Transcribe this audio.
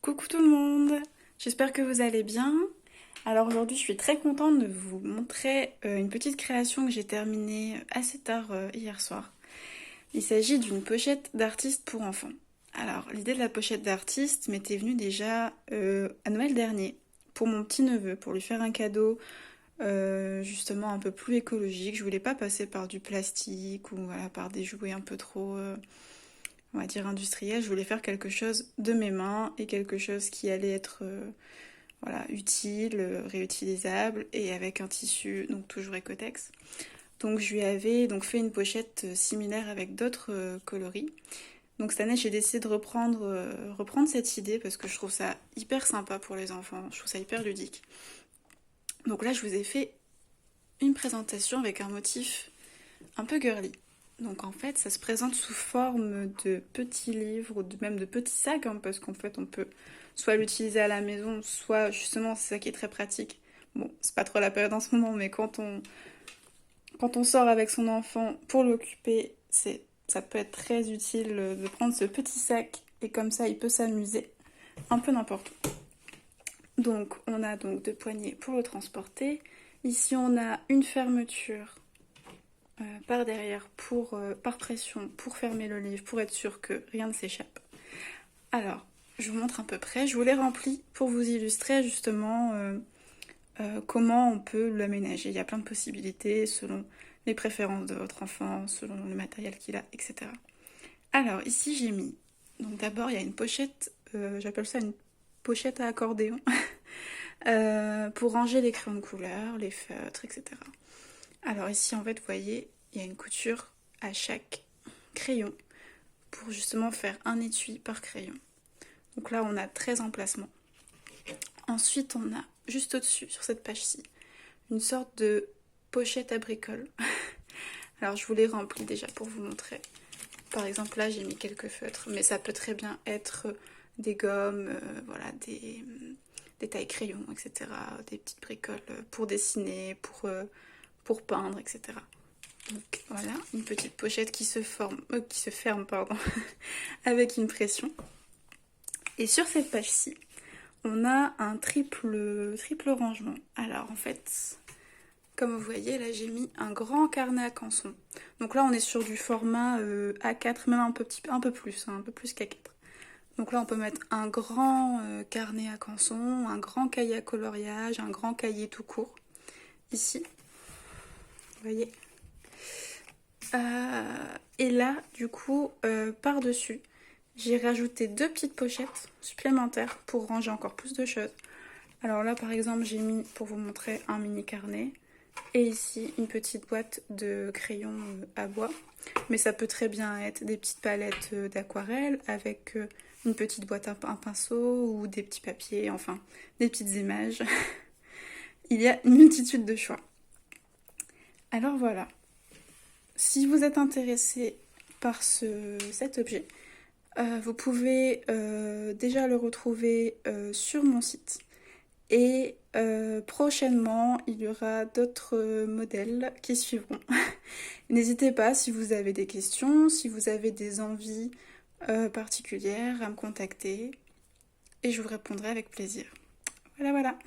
Coucou tout le monde, j'espère que vous allez bien. Alors aujourd'hui je suis très contente de vous montrer une petite création que j'ai terminée assez tard hier soir. Il s'agit d'une pochette d'artiste pour enfants. Alors l'idée de la pochette d'artiste m'était venue déjà à Noël dernier pour mon petit neveu, pour lui faire un cadeau justement un peu plus écologique. Je voulais pas passer par du plastique ou voilà, par des jouets un peu trop on va dire industriel, je voulais faire quelque chose de mes mains et quelque chose qui allait être voilà, utile, réutilisable et avec un tissu donc toujours Ecotex. Donc je lui avais donc fait une pochette similaire avec d'autres coloris. Donc cette année j'ai décidé de reprendre cette idée parce que je trouve ça hyper sympa pour les enfants, je trouve ça hyper ludique. Donc là je vous ai fait une présentation avec un motif un peu girly. Donc en fait, ça se présente sous forme de petits livres ou même de petits sacs, hein, parce qu'en fait, on peut soit l'utiliser à la maison, soit justement, c'est ça qui est très pratique. Bon, c'est pas trop la période en ce moment, mais quand on sort avec son enfant pour l'occuper, ça peut être très utile de prendre ce petit sac et comme ça, il peut s'amuser un peu n'importe où. Donc, on a donc deux poignées pour le transporter. Ici, on a une fermeture par derrière par pression pour fermer le livre, pour être sûr que rien ne s'échappe. Alors, je vous montre un peu près. Je vous l'ai rempli pour vous illustrer justement comment on peut l'aménager. Il y a plein de possibilités selon les préférences de votre enfant, selon le matériel qu'il a, etc. Alors, ici j'ai mis, donc d'abord il y a une pochette, j'appelle ça une pochette à accordéon, pour ranger les crayons de couleur, les feutres, etc. Alors ici en fait vous voyez il y a une couture à chaque crayon pour justement faire un étui par crayon. Donc là on a 13 emplacements. Ensuite on a juste au-dessus sur cette page-ci une sorte de pochette à bricoles. Alors je vous l'ai remplie déjà pour vous montrer. Par exemple là j'ai mis quelques feutres mais ça peut très bien être des gommes, voilà, des tailles-crayons, etc. Des petites bricoles pour dessiner, pour peindre, etc. Donc voilà, une petite pochette qui se ferme, pardon, avec une pression. Et sur cette page-ci, on a un triple rangement. Alors en fait, comme vous voyez, là j'ai mis un grand carnet à canson. Donc là on est sur du format A4, même un peu plus, hein, un peu plus qu'A4. Donc là on peut mettre un grand carnet à canson, un grand cahier à coloriage, un grand cahier tout court. Ici, vous voyez. Et là, du coup, par-dessus, j'ai rajouté deux petites pochettes supplémentaires pour ranger encore plus de choses. Alors là, par exemple, j'ai mis, pour vous montrer, un mini carnet. Et ici, une petite boîte de crayons à bois. Mais ça peut très bien être des petites palettes d'aquarelle avec une petite boîte à un pinceau ou des petits papiers, enfin, des petites images. Il y a une multitude de choix. Alors voilà. Si vous êtes intéressé par cet objet, vous pouvez déjà le retrouver sur mon site. Et prochainement, il y aura d'autres modèles qui suivront. N'hésitez pas si vous avez des questions, si vous avez des envies particulières à me contacter et je vous répondrai avec plaisir. Voilà, voilà.